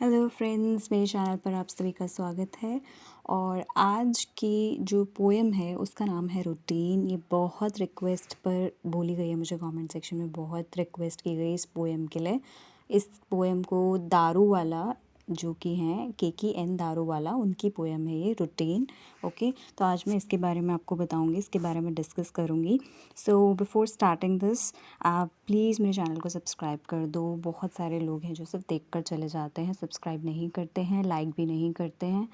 Hello friends, मेरे channel पर आप सभी का स्वागत है। और आज की जो पोएम है उसका नाम है रूटीन। ये बहुत रिक्वेस्ट पर बोली गई है, मुझे कमेंट सेक्शन में बहुत रिक्वेस्ट की गई इस पोएम के लिए। इस पोएम को दारू वाला, जो कि हैं KKN दारूवाला, उनकी पोएम है ये रूटीन। ओके, तो आज मैं इसके बारे में आपको बताऊंगी, इसके बारे में डिस्कस करूंगी। सो बिफोर स्टार्टिंग दिस, आप प्लीज़ मेरे चैनल को सब्सक्राइब कर दो। बहुत सारे लोग हैं जो सिर्फ देख कर चले जाते हैं, सब्सक्राइब नहीं करते हैं, लाइक भी नहीं करते हैं।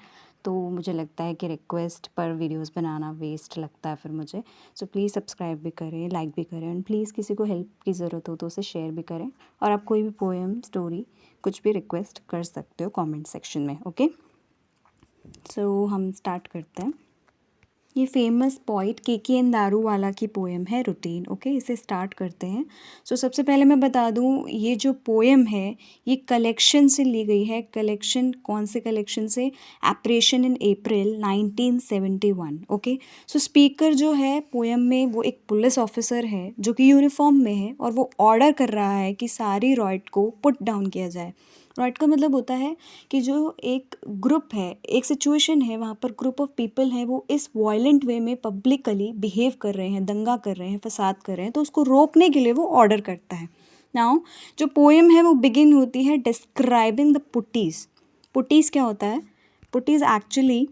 तो मुझे लगता है कि रिक्वेस्ट पर वीडियोस बनाना वेस्ट लगता है फिर मुझे। सो प्लीज़ सब्सक्राइब भी करें, लाइक भी करें, एंड प्लीज़ किसी को हेल्प की ज़रूरत हो तो उसे शेयर भी करें। और आप कोई भी पोएम, स्टोरी, कुछ भी रिक्वेस्ट कर सकते हो कमेंट सेक्शन में। ओके, सो हम स्टार्ट करते हैं। ये फेमस पोइट KKN दारूवाला की पोएम है रूटीन। ओके, इसे स्टार्ट करते हैं। सो सबसे पहले मैं बता दूं, ये जो पोएम है ये कलेक्शन से ली गई है। कलेक्शन कौन से कलेक्शन से? एपरेशन इन अप्रैल 1971। ओके, सो स्पीकर जो है पोएम में वो एक पुलिस ऑफिसर है जो कि यूनिफॉर्म में है, और वो ऑर्डर कर रहा है कि सारी रॉयट को पुट डाउन किया जाए। रॉयट का मतलब होता है कि जो एक ग्रुप है, एक सिचुएशन है, वहाँ पर ग्रुप ऑफ पीपल हैं, वो इस वायलेंट वे में पब्लिकली बिहेव कर रहे हैं, दंगा कर रहे हैं, फसाद कर रहे हैं, तो उसको रोकने के लिए वो ऑर्डर करता है। नाउ जो पोएम है वो बिगिन होती है डिस्क्राइबिंग द पुटीज़। पुटीज़ क्या होता है? पुटीज़ एक्चुअली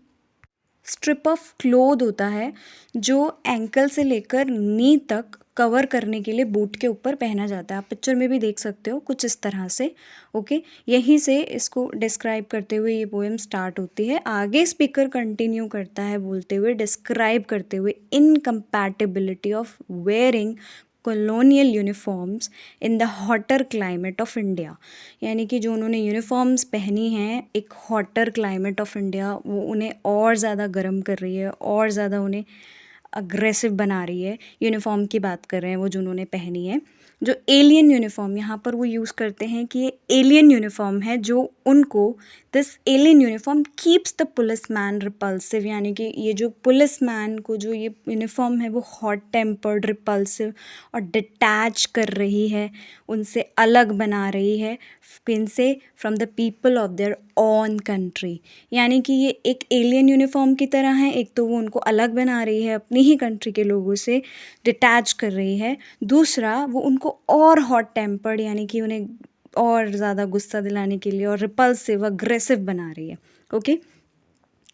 स्ट्रिप ऑफ क्लोथ होता है जो एंकल से लेकर नी तक कवर करने के लिए बूट के ऊपर पहना जाता है। आप पिक्चर में भी देख सकते हो कुछ इस तरह से। ओके, यहीं से इसको डिस्क्राइब करते हुए ये पोएम स्टार्ट होती है। आगे स्पीकर कंटिन्यू करता है बोलते हुए, डिस्क्राइब करते हुए, incompatibility of wearing colonial uniforms in the hotter climate of India. यानी कि जो उन्होंने यूनिफॉर्म्स पहनी हैं एक हॉटर क्लाइमेट ऑफ इंडिया, वो उन्हें और ज़्यादा गर्म कर रही है, और ज़्यादा उन्हें अग्रेसिव बना रही है। यूनिफॉर्म की बात कर रहे हैं वो जो उन्होंने पहनी है। जो एलियन यूनिफॉर्म यहाँ पर वो यूज़ करते हैं कि ये एलियन यूनिफॉर्म है, जो उनको this alien uniform keeps the police man repulsive. यानी कि ये जो पुलिस मैन को जो ये यूनिफॉर्म है वो हॉट टेम्पर्ड, रिपल्सिव और डिटैच कर रही है, उनसे अलग बना रही है। इनसे from the people of their own country. यानी कि ये एक एलियन यूनिफॉर्म की तरह है। एक तो वो उनको अलग बना रही है, अपनी ही कंट्री के लोगों से डिटैच कर रही है। दूसरा, वो उनको और हॉट टेम्पर्ड, यानी कि उन्हें और ज़्यादा गुस्सा दिलाने के लिए, और रिपल्सिव, अग्रेसिव बना रही है। ओके,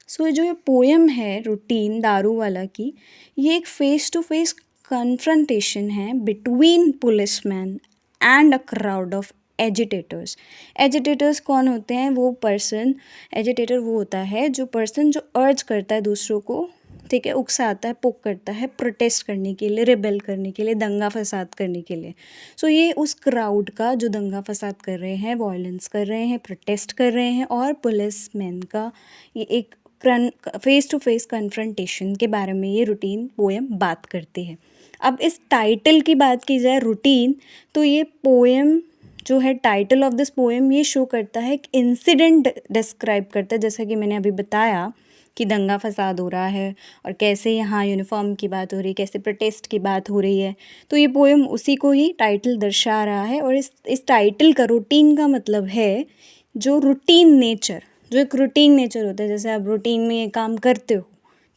सो जो ये पोएम है रूटीन दारूवाला की, ये एक फेस टू फेस कन्फ्रंटेशन है between policeman and a crowd of agitators. Agitators कौन होते हैं? वो पर्सन, एजिटेटर वो होता है जो पर्सन जो अर्ज करता है दूसरों को, ठीक है, उकसाता है, पुक करता है प्रोटेस्ट करने के लिए, रिबेल करने के लिए, दंगा फसाद करने के लिए। सो ये उस क्राउड का जो दंगा फसाद कर रहे हैं, वायलेंस कर रहे हैं, प्रोटेस्ट कर रहे हैं, और पुलिसमैन का ये एक फेस टू फेस कन्फ्रंटेशन के बारे में ये रूटीन पोएम बात करती है। अब इस टाइटल की बात की जाए रूटीन, तो ये पोएम जो है, टाइटल ऑफ दिस पोएम ये शो करता है, एक इंसिडेंट डिस्क्राइब करता है, जैसा कि मैंने अभी बताया कि दंगा फसाद हो रहा है और कैसे यहाँ यूनिफॉर्म की बात हो रही है, कैसे प्रोटेस्ट की बात हो रही है। तो ये पोएम उसी को ही टाइटल दर्शा रहा है। और इस टाइटल का, रूटीन का मतलब है जो रूटीन नेचर, जो एक रूटीन नेचर होता है, जैसे आप रूटीन में ये काम करते हो,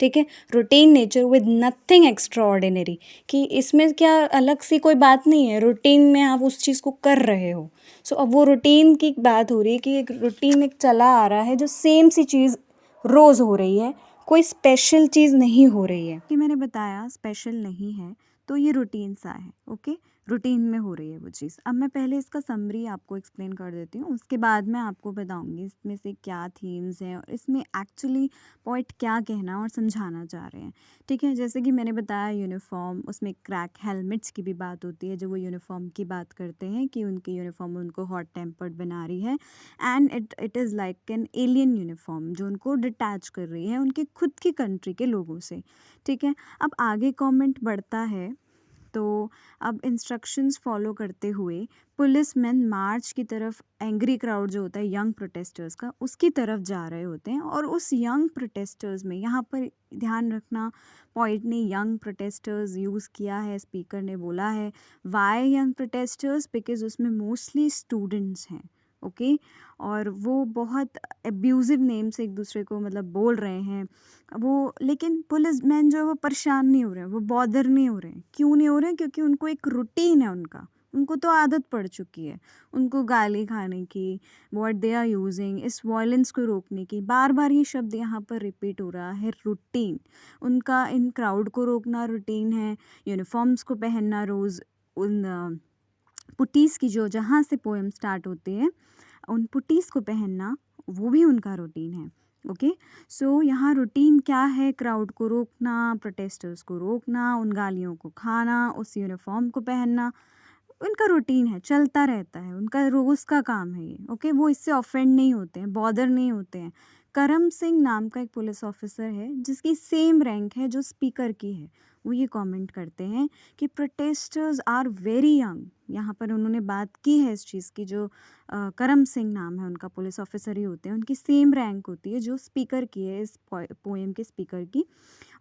ठीक है, routine nature with nothing extra ordinary, कि इसमें क्या अलग सी कोई बात नहीं है, रूटीन में आप उस चीज़ को कर रहे हो। सो अब वो रूटीन की बात हो रही है कि एक रूटीन एक चला आ रहा है, जो सेम सी चीज़ रोज़ हो रही है, कोई स्पेशल चीज़ नहीं हो रही है। कि मैंने बताया स्पेशल नहीं है, तो ये रूटीन सा है। ओके, रूटीन में हो रही है वो चीज़। अब मैं पहले इसका समरी आपको एक्सप्लेन कर देती हूँ, उसके बाद मैं आपको बताऊँगी इसमें से क्या थीम्स हैं और इसमें एक्चुअली पोइट क्या कहना और समझाना चाह रहे हैं। ठीक है, जैसे कि मैंने बताया यूनिफॉर्म, उसमें क्रैक हेलमेट्स की भी बात होती है, जो वो यूनिफॉर्म की बात करते हैं कि उनकी यूनिफॉर्म उनको हॉट टेम्पर्ड बना रही है, and it is like an alien uniform जो उनको डिटैच कर रही है उनके खुद की कंट्री के लोगों से। ठीक है, अब आगे कमेंट बढ़ता है। तो अब इंस्ट्रक्शंस फॉलो करते हुए पुलिसमैन मार्च की तरफ, एंग्री क्राउड जो होता है यंग प्रोटेस्टर्स का, उसकी तरफ जा रहे होते हैं। और उस यंग प्रोटेस्टर्स में, यहाँ पर ध्यान रखना, पॉइंट ने यंग प्रोटेस्टर्स यूज़ किया है, स्पीकर ने बोला है वाई यंग प्रोटेस्टर्स, बिकॉज उसमें मोस्टली स्टूडेंट्स हैं। ओके। और वो बहुत अब्यूज़िव नेम से एक दूसरे को मतलब बोल रहे हैं वो, लेकिन पुलिसमैन जो है वो परेशान नहीं हो रहे हैं, वो बॉदर नहीं हो रहे हैं। क्यों नहीं हो रहे हैं? क्योंकि उनको एक रूटीन है उनका, उनको तो आदत पड़ चुकी है उनको गाली खाने की, व्हाट दे आर यूजिंग, इस वायलेंस को रोकने की। बार बार ये शब्द यहाँ पर रिपीट हो रहा है, रूटीन। उनका इन क्राउड को रोकना रूटीन है, यूनिफॉर्म्स को पहनना रोज़, उन पुटीज़ की जो जहाँ से पोएम स्टार्ट होती है उन पुटीज़ को पहनना, वो भी उनका रूटीन है। ओके। सो यहाँ रूटीन क्या है? क्राउड को रोकना, प्रोटेस्टर्स को रोकना, उन गालियों को खाना, उस यूनिफॉर्म को पहनना, उनका रूटीन है, चलता रहता है, उनका रोज़ का काम है ये। ओके। वो इससे ऑफेंड नहीं होते हैं, बॉदर नहीं होते हैं। करम सिंह नाम का एक पुलिस ऑफिसर है जिसकी सेम रैंक है जो स्पीकर की है, वो ये कमेंट करते हैं कि प्रोटेस्टर्स आर वेरी यंग। यहाँ पर उन्होंने बात की है इस चीज़ की, जो करम सिंह नाम है उनका, पुलिस ऑफिसर ही होते हैं, उनकी सेम रैंक होती है जो स्पीकर की है, इस पोएम के स्पीकर की।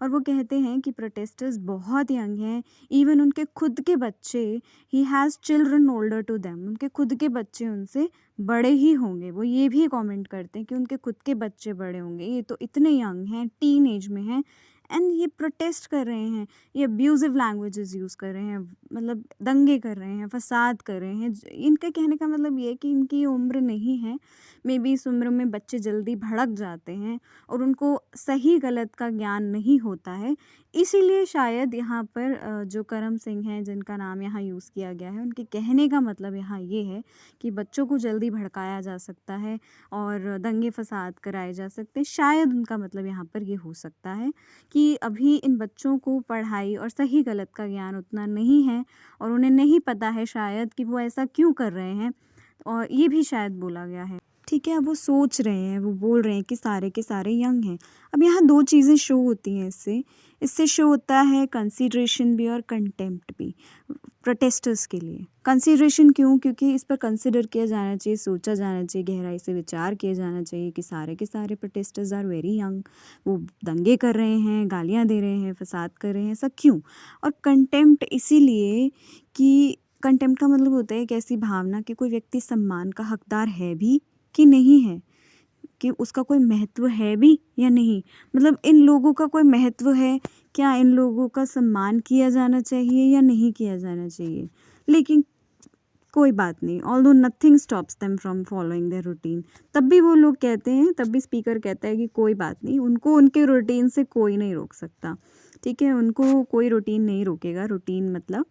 और वो कहते हैं कि प्रोटेस्टर्स बहुत यंग हैं, इवन उनके खुद के बच्चे, he has children older to them, उनके खुद के बच्चे उनसे बड़े ही होंगे। वो ये भी कमेंट करते हैं कि उनके खुद के बच्चे बड़े होंगे, ये तो इतने यंग हैं, टीन एज में हैं, एंड ये प्रोटेस्ट कर रहे हैं, ये अब्यूज़िव लैंग्वेजेस यूज़ कर रहे हैं, मतलब दंगे कर रहे हैं, फसाद कर रहे हैं। इनके कहने का मतलब ये है कि इनकी उम्र नहीं है, मे बी इस उम्र में बच्चे जल्दी भड़क जाते हैं और उनको सही गलत का ज्ञान नहीं होता है। इसीलिए शायद यहाँ पर जो करम सिंह हैं जिनका नाम यहाँ यूज़ किया गया है, उनके कहने का मतलब यहाँ ये है कि बच्चों को जल्दी भड़काया जा सकता है और दंगे फसाद कराए जा सकते हैं। शायद उनका मतलब यहाँ पर ये हो सकता है कि अभी इन बच्चों को पढ़ाई और सही गलत का ज्ञान उतना नहीं है और उन्हें नहीं पता है शायद कि वो ऐसा क्यों कर रहे हैं, और ये भी शायद बोला गया है। ठीक है, अब वो सोच रहे हैं, वो बोल रहे हैं कि सारे के सारे यंग हैं। अब यहाँ 2 चीज़ें शो होती हैं इससे शो होता है कंसीडरेशन भी और कंटेम्प्ट भी प्रोटेस्टर्स के लिए। कंसीडरेशन क्यों? क्योंकि इस पर कंसिडर किया जाना चाहिए, सोचा जाना चाहिए, गहराई से विचार किया जाना चाहिए कि सारे के सारे प्रोटेस्टर्स आर वेरी यंग, वो दंगे कर रहे हैं, गालियाँ दे रहे हैं, फसाद कर रहे हैं, ऐसा क्यों? और कंटेम्प्ट इसीलिए कि कंटेम्प्ट का मतलब होता है एक ऐसी भावना कि कोई व्यक्ति सम्मान का हकदार है भी कि नहीं है, कि उसका कोई महत्व है भी या नहीं। मतलब इन लोगों का कोई महत्व है क्या? इन लोगों का सम्मान किया जाना चाहिए या नहीं किया जाना चाहिए? लेकिन कोई बात नहीं, although nothing stops them from following their routine. तब भी वो लोग कहते हैं, तब भी स्पीकर कहता है कि कोई बात नहीं, उनको उनके रूटीन से कोई नहीं रोक सकता। ठीक है, उनको कोई रूटीन नहीं रोकेगा। रूटीन मतलब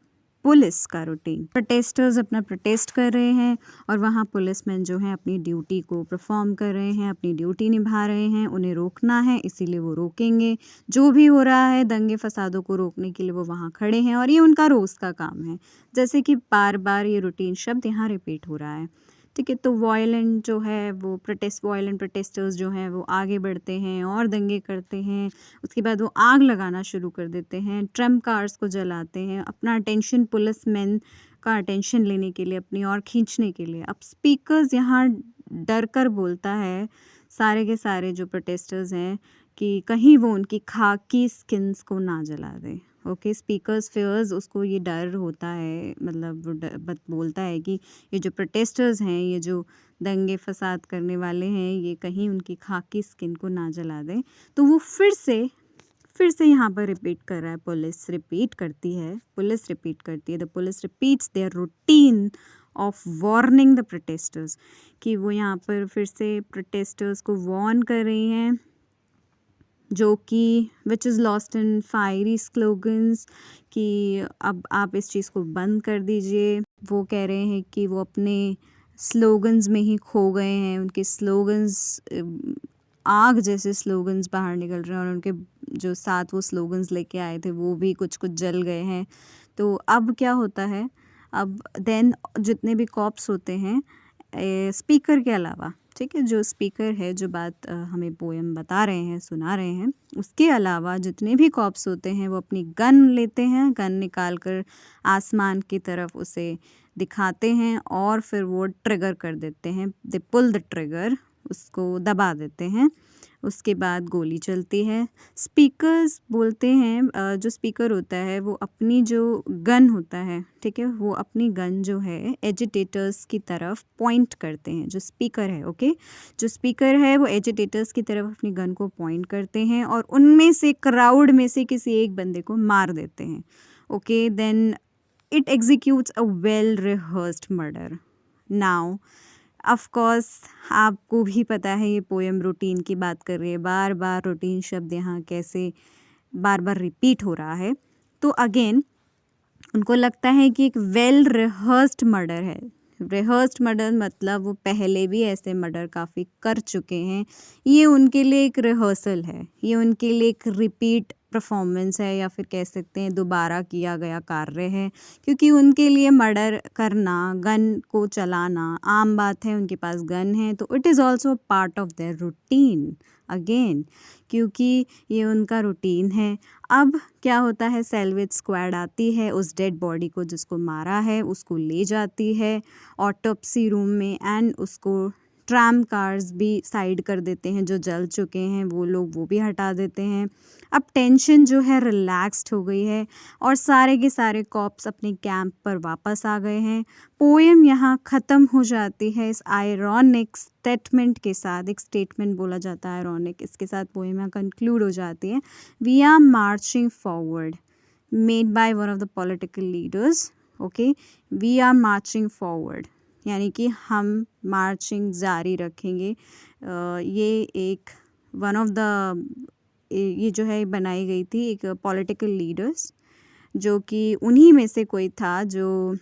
पुलिस का रूटीन। प्रोटेस्टर्स अपना प्रोटेस्ट कर रहे हैं और वहाँ पुलिसमैन जो हैं अपनी ड्यूटी को परफॉर्म कर रहे हैं, अपनी ड्यूटी निभा रहे हैं। उन्हें रोकना है, इसीलिए वो रोकेंगे। जो भी हो रहा है दंगे फसादों को रोकने के लिए वो वहाँ खड़े हैं और ये उनका रोज़ का काम है। जैसे कि बार बार ये रूटीन शब्द यहाँ रिपीट हो रहा है। ठीक है, तो वायलेंट जो है वो वायलेंट प्रोटेस्टर्स जो हैं वो आगे बढ़ते हैं और दंगे करते हैं। उसके बाद वो आग लगाना शुरू कर देते हैं, ट्रम्प कार्स को जलाते हैं, अपना अटेंशन पुलिसमैन का अटेंशन लेने के लिए, अपनी ओर खींचने के लिए। अब स्पीकर्स यहाँ डर कर बोलता है सारे के सारे जो प्रोटेस्टर्स हैं कि कहीं वो उनकी खाकी स्किन्स को ना जला दे। ओके, स्पीकर्स फेयर्स, उसको ये डर होता है, मतलब वो बोलता है कि ये जो प्रोटेस्टर्स हैं, ये जो दंगे फसाद करने वाले हैं, ये कहीं उनकी खाकी स्किन को ना जला दें। तो वो फिर से यहाँ पर रिपीट कर रहा है, पुलिस रिपीट करती है, the police repeats their routine of warning the protesters, कि वो यहाँ पर फिर से प्रोटेस्टर्स को वार्न कर रही हैं, जो कि which is lost in fiery slogans, कि अब आप इस चीज़ को बंद कर दीजिए। वो कह रहे हैं कि वो अपने स्लोगन्स में ही खो गए हैं, उनके स्लोगन्स आग जैसे स्लोगन्स बाहर निकल रहे हैं और उनके जो साथ वो स्लोगन्स लेके आए थे वो भी कुछ कुछ जल गए हैं। तो अब क्या होता है, अब देन जितने भी कॉप्स होते हैं स्पीकर के अलावा, ठीक है, जो स्पीकर है जो बात हमें पोएम बता रहे हैं, सुना रहे हैं, उसके अलावा जितने भी कॉप्स होते हैं वो अपनी गन लेते हैं, गन निकाल कर आसमान की तरफ उसे दिखाते हैं और फिर वो ट्रिगर कर देते हैं, दे पुल द ट्रिगर, उसको दबा देते हैं। उसके बाद गोली चलती है। स्पीकर्स बोलते हैं जो स्पीकर होता है वो अपनी जो गन होता है, ठीक है, वो अपनी गन जो है एजिटेटर्स की तरफ पॉइंट करते हैं। जो स्पीकर है, ओके, जो स्पीकर है वो एजिटेटर्स की तरफ अपनी गन को पॉइंट करते हैं और उनमें से क्राउड में से किसी एक बंदे को मार देते हैं। Okay, then it executes a well rehearsed murder. Now of course आपको भी पता है ये पोएम रूटीन की बात कर रही है, बार बार रूटीन शब्द यहाँ कैसे बार बार रिपीट हो रहा है। तो अगेन उनको लगता है कि एक वेल रिहर्स्ड मर्डर है। रिहर्स्ड मर्डर मतलब वो पहले भी ऐसे मर्डर काफ़ी कर चुके हैं। ये उनके लिए एक रिहर्सल है, ये उनके लिए एक रिपीट परफॉर्मेंस है, या फिर कह सकते हैं दोबारा किया गया कार्य है, क्योंकि उनके लिए मर्डर करना, गन को चलाना आम बात है। उनके पास गन है तो it is also part of their routine again, क्योंकि ये उनका रूटीन है। अब क्या होता है, सैल्वेज स्क्वाड आती है, उस डेड बॉडी को जिसको मारा है उसको ले जाती है ऑटोप्सी रूम में, एंड उसको ट्राम कार्स भी साइड कर देते हैं, जो जल चुके हैं वो लोग वो भी हटा देते हैं। अब टेंशन जो है रिलैक्स्ड हो गई है और सारे के सारे कॉप्स अपने कैंप पर वापस आ गए हैं। पोएम यहाँ ख़त्म हो जाती है इस आयरॉनिक स्टेटमेंट के साथ। एक स्टेटमेंट बोला जाता है आयरॉनिक, इसके साथ पोएम यहाँ कंक्लूड हो जाती है। We are marching forward, made by one of the political leaders. Okay, we are marching forward यानी कि हम मार्चिंग जारी रखेंगे। ये एक वन ऑफ द ये जो है बनाई गई थी एक पॉलिटिकल लीडर्स, जो कि उन्हीं में से कोई था जो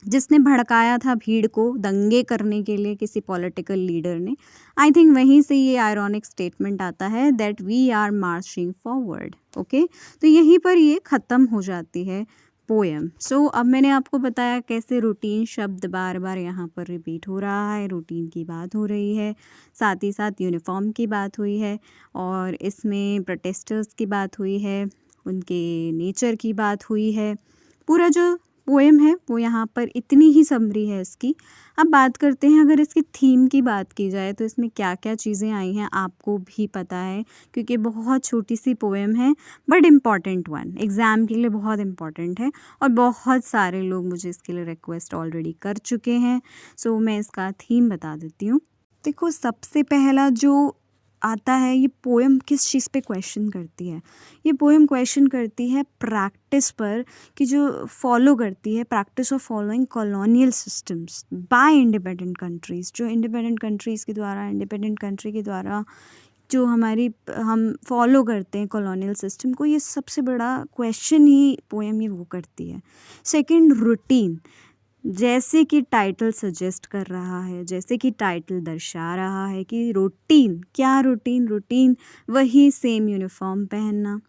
जिसने भड़काया था भीड़ को दंगे करने के लिए, किसी पॉलिटिकल लीडर ने। आई थिंक वहीं से ये आयरॉनिक स्टेटमेंट आता है that we are marching forward. Okay, तो यहीं पर ये ख़त्म हो जाती है पोएम। सो अब मैंने आपको बताया कैसे रूटीन शब्द बार बार यहाँ पर रिपीट हो रहा है, रूटीन की बात हो रही है, साथ ही साथ यूनिफॉर्म की बात हुई है, और इसमें प्रोटेस्टर्स की बात हुई है, उनके नेचर की बात हुई है। पूरा जो पोएम है वो यहाँ पर इतनी ही समरी है इसकी। अब बात करते हैं, अगर इसकी थीम की बात की जाए तो इसमें क्या क्या चीज़ें आई हैं आपको भी पता है, क्योंकि बहुत छोटी सी पोएम है बट इम्पॉर्टेंट वन, एग्ज़ाम के लिए बहुत इम्पॉर्टेंट है और बहुत सारे लोग मुझे इसके लिए रिक्वेस्ट ऑलरेडी कर चुके हैं। सो मैं इसका थीम बता देती हूँ। देखो, सबसे पहला जो आता है, ये पोएम किस चीज़ पे क्वेश्चन करती है। ये पोएम क्वेश्चन करती है प्रैक्टिस पर, कि जो फॉलो करती है practice of following colonial systems bye independent countries. जो इंडिपेंडेंट कंट्रीज़ के द्वारा, इंडिपेंडेंट कंट्री के द्वारा जो हम फॉलो करते हैं कॉलोनियल सिस्टम को, ये सबसे बड़ा क्वेश्चन ही पोएम ये वो करती है। सेकंड, रूटीन, जैसे कि टाइटल सजेस्ट कर रहा है, जैसे कि टाइटल दर्शा रहा है कि रूटीन, क्या रूटीन, रूटीन वही सेम यूनिफॉर्म पहनना,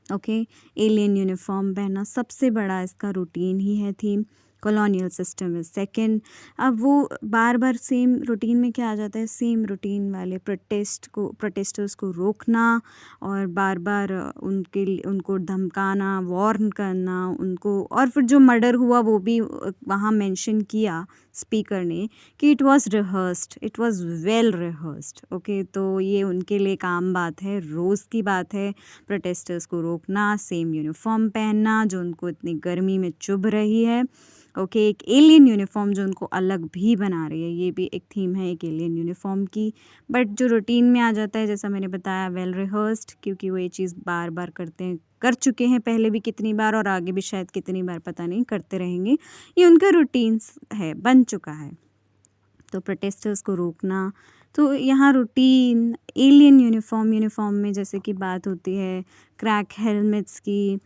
ओके, एलियन यूनिफॉर्म पहनना, सबसे बड़ा इसका रूटीन ही है theme. Colonial system is second. अब वो बार बार सेम रूटीन में क्या आ जाता है, सेम रूटीन वाले प्रोटेस्टर्स को रोकना और बार बार उनको धमकाना, वार्न करना उनको, और फिर जो मर्डर हुआ वो भी वहाँ मेंशन किया स्पीकर ने कि it was rehearsed, it was well rehearsed. Okay, तो ये उनके लिए एक आम बात है, रोज़ की बात है प्रोटेस्टर्स को रोकना, सेम यूनिफॉर्म पहनना जो उनको इतनी गर्मी में चुभ रही है। ओके, एक एलियन यूनिफॉर्म जो उनको अलग भी बना रही है, ये भी एक थीम है एक एलियन यूनिफॉर्म की। बट जो रूटीन में आ जाता है, जैसा मैंने बताया, वेल रिहर्स्ड, क्योंकि वो ये चीज़ बार बार करते हैं, कर चुके हैं पहले भी कितनी बार और आगे भी शायद कितनी बार पता नहीं, करते रहेंगे, ये उनका रूटीन्स है, बन चुका है। तो प्रोटेस्टर्स को रोकना, तो यहाँ रूटीन, एलियन यूनिफॉर्म में जैसे कि बात होती है क्रैक हेलमेट्स की,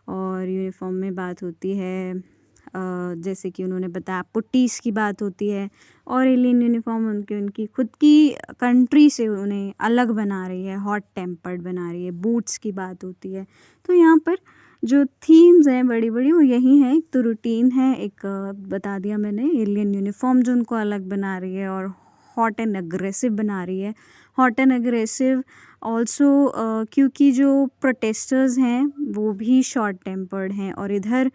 और यूनिफॉर्म में बात होती है जैसे कि उन्होंने बताया पुट्टीज़ की बात होती है, और एलियन यूनिफॉर्म उनकी खुद की कंट्री से उन्हें अलग बना रही है, हॉट टेम्पर्ड बना रही है। बूट्स की बात होती है। तो यहाँ पर जो थीम्स हैं बड़ी बड़ी वो यही हैं। एक तो रूटीन है, एक बता दिया मैंने, एलियन यूनिफॉर्म जो उनको अलग बना रही है, और हॉट एंड अग्रेसिव बना रही है। हॉट एंड अग्रेसिव ऑल्सो क्योंकि जो प्रोटेस्टर्स हैं वो भी शॉर्ट टेम्पर्ड हैं, और इधर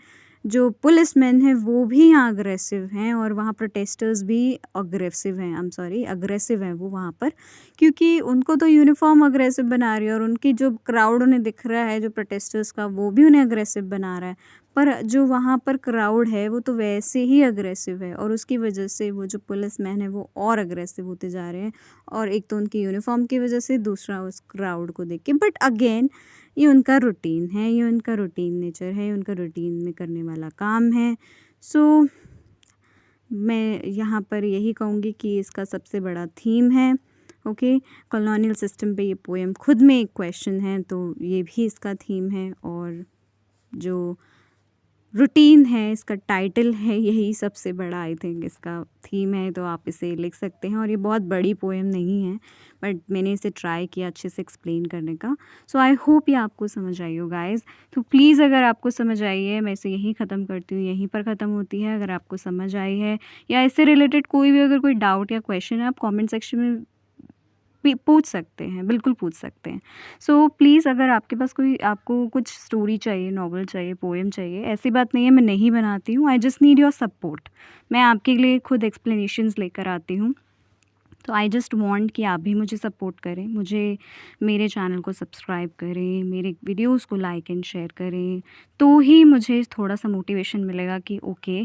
जो पुलिसमैन हैं वो भी यहाँ अग्रेसिव हैं और वहाँ प्रोटेस्टर्स भी अग्रेसिव हैं, आई एम सॉरी अग्रेसिव हैं वो वहाँ पर, क्योंकि उनको तो यूनिफ़ॉर्म अग्रेसिव बना रही है और उनकी जो क्राउड उन्हें दिख रहा है जो प्रोटेस्टर्स का वो भी उन्हें अग्रेसिव बना रहा है। पर जो वहाँ पर क्राउड है वो तो वैसे ही अग्रेसिव है और उसकी वजह से वो जो पुलिसमैन है वो और अग्रेसिव होते जा रहे हैं और एक तो उनकी यूनिफ़ॉर्म की वजह से, दूसरा उस क्राउड को देख के। बट अगेन ये उनका रूटीन है, ये उनका रूटीन नेचर है, ये उनका रूटीन में करने वाला काम है। सो मैं यहाँ पर यही कहूँगी कि इसका सबसे बड़ा थीम है, ओके, कॉलोनियल सिस्टम पे ये पोएम खुद में एक क्वेश्चन है, तो ये भी इसका थीम है। और जो रूटीन है, इसका टाइटल है, यही सबसे बड़ा आई थिंक इसका थीम है, तो आप इसे लिख सकते हैं। और ये बहुत बड़ी पोएम नहीं है, बट मैंने इसे ट्राई किया अच्छे से एक्सप्लेन करने का। सो आई होप ये आपको समझ आई हो गाइज़। तो प्लीज़ अगर आपको समझ आई है, मैं इसे यहीं ख़त्म करती हूँ, यहीं पर ख़त्म होती है। अगर आपको समझ आई है या इससे रिलेटेड कोई भी अगर कोई डाउट या क्वेश्चन है, आप कमेंट सेक्शन में पूछ सकते हैं, बिल्कुल पूछ सकते हैं। सो प्लीज़ अगर आपके पास कोई आपको कुछ स्टोरी चाहिए, नॉवल चाहिए, पोएम चाहिए, ऐसी बात नहीं है मैं नहीं बनाती हूँ, I just need your support. मैं आपके लिए खुद एक्सप्लेनेशंस लेकर आती हूँ। तो आई जस्ट वांट कि आप भी मुझे सपोर्ट करें, मुझे मेरे चैनल को सब्सक्राइब करें, मेरे वीडियोस को लाइक एंड शेयर करें, तो ही मुझे थोड़ा सा मोटिवेशन मिलेगा कि ओके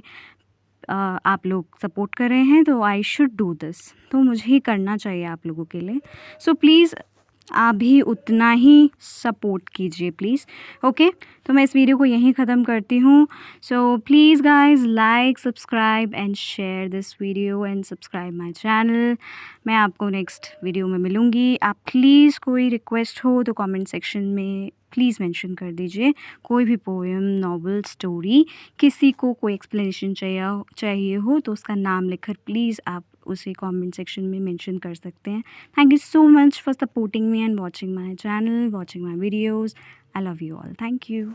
आप लोग सपोर्ट कर रहे हैं तो आई शुड डू दिस, तो मुझे ही करना चाहिए आप लोगों के लिए। सो प्लीज़ आप भी उतना ही सपोर्ट कीजिए प्लीज़, ओके। तो मैं इस वीडियो को यहीं ख़त्म करती हूँ। So please guys like, subscribe and share this video and subscribe my channel. मैं आपको नेक्स्ट वीडियो में मिलूँगी। आप प्लीज़ कोई रिक्वेस्ट हो तो कमेंट सेक्शन में प्लीज़ मेंशन कर दीजिए। कोई भी पोएम, नॉवल, स्टोरी, किसी को कोई एक्सप्लेनेशन चाहिए हो तो उसका नाम लिखकर प्लीज़ आप उसे कमेंट सेक्शन में मेंशन कर सकते हैं। Thank you so much for supporting me and watching my channel, watching my videos. I love you all. Thank you.